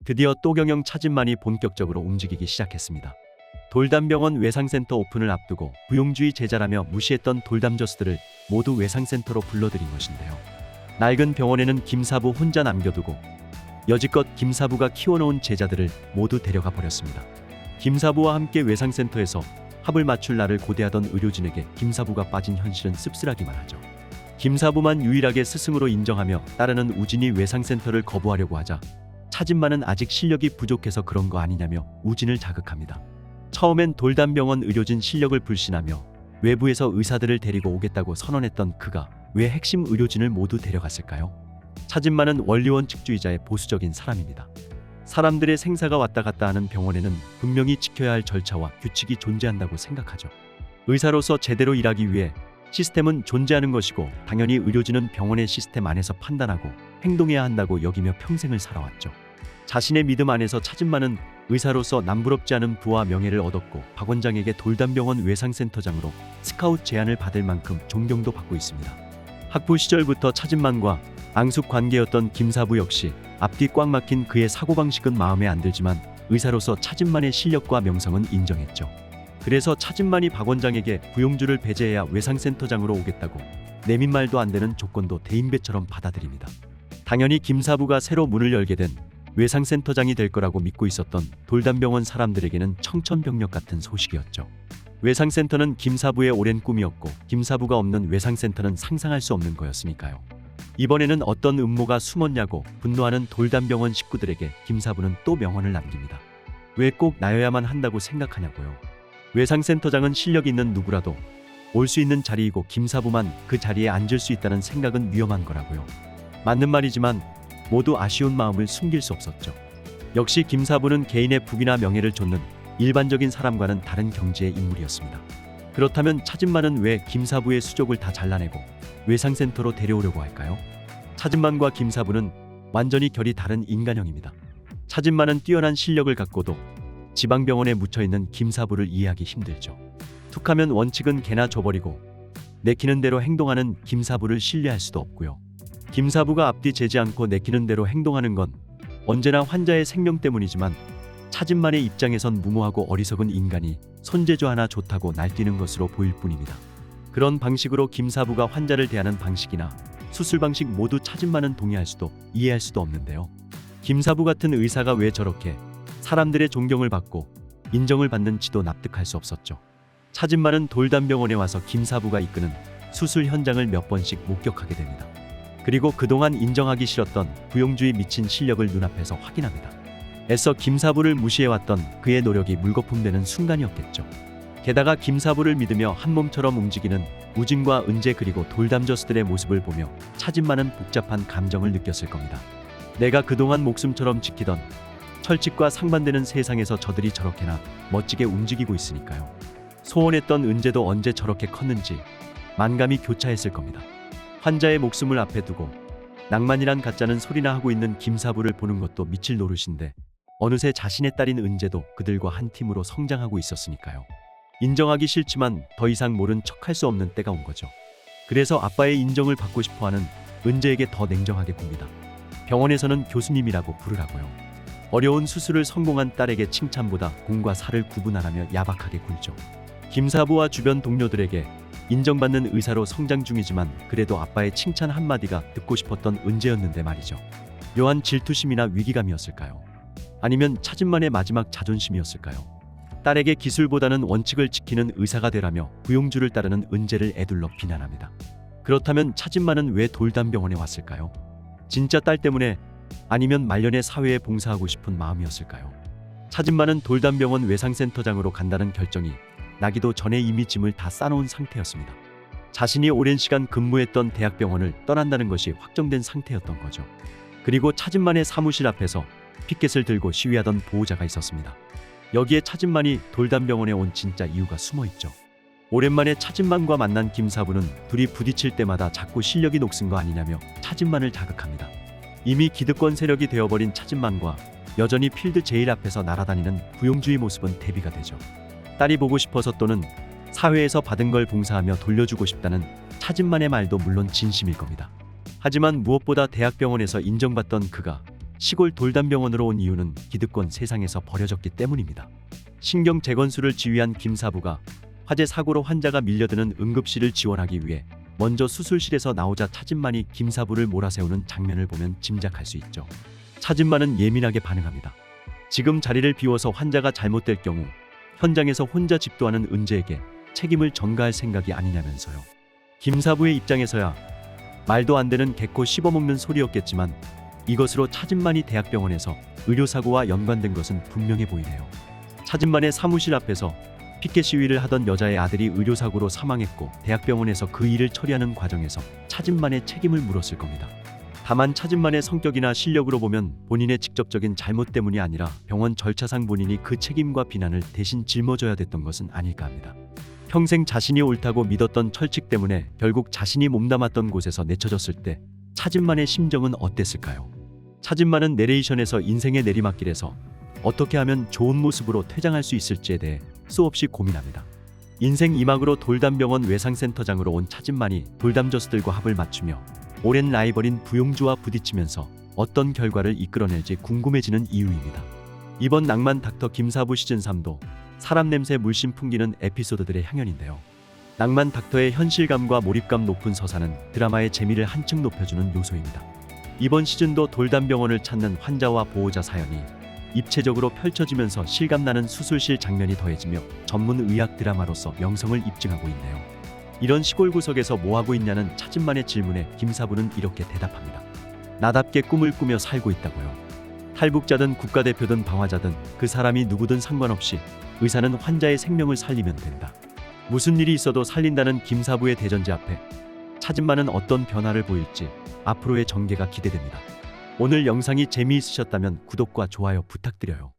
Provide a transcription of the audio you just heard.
드디어 또경영 차진만이 본격적으로 움직이기 시작했습니다. 돌담병원 외상센터 오픈을 앞두고 부용주의 제자라며 무시했던 돌담저스들을 모두 외상센터로 불러들인 것인데요. 낡은 병원에는 김사부 혼자 남겨두고 여지껏 김사부가 키워놓은 제자들을 모두 데려가 버렸습니다. 김사부와 함께 외상센터에서 합을 맞출 날을 고대하던 의료진에게 김사부가 빠진 현실은 씁쓸하기만 하죠. 김사부만 유일하게 스승으로 인정하며 따르는 우진이 외상센터를 거부하려고 하자 차진만은 아직 실력이 부족해서 그런 거 아니냐며 우진을 자극합니다. 처음엔 돌담병원 의료진 실력을 불신하며 외부에서 의사들을 데리고 오겠다고 선언했던 그가 왜 핵심 의료진을 모두 데려갔을까요? 차진만은 원리원칙주의자의 보수적인 사람입니다. 사람들의 생사가 왔다 갔다 하는 병원에는 분명히 지켜야 할 절차와 규칙이 존재한다고 생각하죠. 의사로서 제대로 일하기 위해 시스템은 존재하는 것이고 당연히 의료진은 병원의 시스템 안에서 판단하고 행동해야 한다고 여기며 평생을 살아왔죠. 자신의 믿음 안에서 차진만은 의사로서 남부럽지 않은 부와 명예를 얻었고 박 원장에게 돌담병원 외상센터장으로 스카웃 제안을 받을 만큼 존경도 받고 있습니다. 학부 시절부터 차진만과 앙숙 관계였던 김사부 역시 앞뒤 꽉 막힌 그의 사고방식은 마음에 안 들지만 의사로서 차진만의 실력과 명성은 인정했죠. 그래서 차진만이 박 원장에게 부용주를 배제해야 외상센터장으로 오겠다고 내민 말도 안 되는 조건도 대인배처럼 받아들입니다. 당연히 김사부가 새로 문을 열게 된 외상센터장이 될 거라고 믿고 있었던 돌담병원 사람들에게는 청천벽력 같은 소식이었죠. 외상센터는 김사부의 오랜 꿈이었고 김사부가 없는 외상센터는 상상할 수 없는 거였으니까요. 이번에는 어떤 음모가 숨었냐고 분노하는 돌담병원 식구들에게 김사부는 또 명언을 남깁니다. 왜 꼭 나여야만 한다고 생각하냐고요. 외상센터장은 실력 있는 누구라도 올 수 있는 자리이고 김사부만 그 자리에 앉을 수 있다는 생각은 위험한 거라고요. 맞는 말이지만 모두 아쉬운 마음을 숨길 수 없었죠. 역시 김사부는 개인의 부귀나 명예를 좇는 일반적인 사람과는 다른 경지의 인물이었습니다. 그렇다면 차진만은 왜 김사부의 수족을 다 잘라내고 외상센터로 데려오려고 할까요? 차진만과 김사부는 완전히 결이 다른 인간형입니다. 차진만은 뛰어난 실력을 갖고도 지방병원에 묻혀있는 김사부를 이해하기 힘들죠. 툭하면 원칙은 개나 줘버리고 내키는 대로 행동하는 김사부를 신뢰할 수도 없고요. 김사부가 앞뒤 재지 않고 내키는 대로 행동하는 건 언제나 환자의 생명 때문이지만 차진만의 입장에선 무모하고 어리석은 인간이 손재주 하나 좋다고 날뛰는 것으로 보일 뿐입니다. 그런 방식으로 김사부가 환자를 대하는 방식이나 수술 방식 모두 차진만은 동의할 수도 이해할 수도 없는데요. 김사부 같은 의사가 왜 저렇게 사람들의 존경을 받고 인정을 받는지도 납득할 수 없었죠. 차진만은 돌담병원에 와서 김사부가 이끄는 수술 현장을 몇 번씩 목격하게 됩니다. 그리고 그동안 인정하기 싫었던 부용주의 미친 실력을 눈앞에서 확인합니다. 애써 김사부를 무시해왔던 그의 노력이 물거품되는 순간이었겠죠. 게다가 김사부를 믿으며 한몸처럼 움직이는 우진과 은재 그리고 돌담저스들의 모습을 보며 차진만은 복잡한 감정을 느꼈을 겁니다. 내가 그동안 목숨처럼 지키던 철칙과 상반되는 세상에서 저들이 저렇게나 멋지게 움직이고 있으니까요. 소원했던 은재도 언제 저렇게 컸는지 만감이 교차했을 겁니다. 환자의 목숨을 앞에 두고 낭만이란 가짜는 소리나 하고 있는 김사부를 보는 것도 미칠 노릇인데 어느새 자신의 딸인 은재도 그들과 한 팀으로 성장하고 있었으니까요. 인정하기 싫지만 더 이상 모른 척할 수 없는 때가 온 거죠. 그래서 아빠의 인정을 받고 싶어하는 은재에게 더 냉정하게 굽니다. 병원에서는 교수님이라고 부르라고요. 어려운 수술을 성공한 딸에게 칭찬보다 공과 사를 구분하라며 야박하게 굴죠. 김사부와 주변 동료들에게 인정받는 의사로 성장 중이지만 그래도 아빠의 칭찬 한마디가 듣고 싶었던 은재였는데 말이죠. 묘한 질투심이나 위기감이었을까요? 아니면 차진만의 마지막 자존심이었을까요? 딸에게 기술보다는 원칙을 지키는 의사가 되라며 부용주를 따르는 은재를 애둘러 비난합니다. 그렇다면 차진만은 왜 돌담병원에 왔을까요? 진짜 딸 때문에 아니면 말년에 사회에 봉사하고 싶은 마음이었을까요? 차진만은 돌담병원 외상센터장으로 간다는 결정이 나기도 전에 이미 짐을 다 싸놓은 상태였습니다. 자신이 오랜 시간 근무했던 대학병원을 떠난다는 것이 확정된 상태였던 거죠. 그리고 차진만의 사무실 앞에서 피켓을 들고 시위하던 보호자가 있었습니다. 여기에 차진만이 돌담병원에 온 진짜 이유가 숨어있죠. 오랜만에 차진만과 만난 김사부는 둘이 부딪힐 때마다 자꾸 실력이 녹슨 거 아니냐며 차진만을 자극합니다. 이미 기득권 세력이 되어버린 차진만과 여전히 필드 제일 앞에서 날아다니는 부용주의 모습은 대비가 되죠. 딸이 보고 싶어서 또는 사회에서 받은 걸 봉사하며 돌려주고 싶다는 차진만의 말도 물론 진심일 겁니다. 하지만 무엇보다 대학병원에서 인정받던 그가 시골 돌담병원으로 온 이유는 기득권 세상에서 버려졌기 때문입니다. 신경 재건수를 지휘한 김사부가 화재 사고로 환자가 밀려드는 응급실을 지원하기 위해 먼저 수술실에서 나오자 차진만이 김사부를 몰아세우는 장면을 보면 짐작할 수 있죠. 차진만은 예민하게 반응합니다. 지금 자리를 비워서 환자가 잘못될 경우 현장에서 혼자 집도하는 은재에게 책임을 전가할 생각이 아니냐면서요. 김사부의 입장에서야 말도 안 되는 개코 씹어먹는 소리였겠지만 이것으로 차진만이 대학병원에서 의료사고와 연관된 것은 분명해 보이네요. 차진만의 사무실 앞에서 피켓 시위를 하던 여자의 아들이 의료사고로 사망했고 대학병원에서 그 일을 처리하는 과정에서 차진만의 책임을 물었을 겁니다. 다만 차진만의 성격이나 실력으로 보면 본인의 직접적인 잘못 때문이 아니라 병원 절차상 본인이 그 책임과 비난을 대신 짊어져야 됐던 것은 아닐까 합니다. 평생 자신이 옳다고 믿었던 철칙 때문에 결국 자신이 몸담았던 곳에서 내쳐졌을 때 차진만의 심정은 어땠을까요? 차진만은 내레이션에서 인생의 내리막길에서 어떻게 하면 좋은 모습으로 퇴장할 수 있을지에 대해 수없이 고민합니다. 인생 2막으로 돌담병원 외상센터장으로 온 차진만이 돌담저스들과 합을 맞추며 오랜 라이벌인 부용주와 부딪히면서 어떤 결과를 이끌어낼지 궁금해지는 이유입니다. 이번 낭만 닥터 김사부 시즌3도 사람 냄새 물씬 풍기는 에피소드들의 향연인데요. 낭만 닥터의 현실감과 몰입감 높은 서사는 드라마의 재미를 한층 높여주는 요소입니다. 이번 시즌도 돌담병원을 찾는 환자와 보호자 사연이 입체적으로 펼쳐지면서 실감나는 수술실 장면이 더해지며 전문 의학 드라마로서 명성을 입증하고 있네요. 이런 시골 구석에서 뭐하고 있냐는 차진만의 질문에 김사부는 이렇게 대답합니다. 나답게 꿈을 꾸며 살고 있다고요. 탈북자든 국가대표든 방화자든 그 사람이 누구든 상관없이 의사는 환자의 생명을 살리면 된다. 무슨 일이 있어도 살린다는 김사부의 대전제 앞에 차진만은 어떤 변화를 보일지 앞으로의 전개가 기대됩니다. 오늘 영상이 재미있으셨다면 구독과 좋아요 부탁드려요.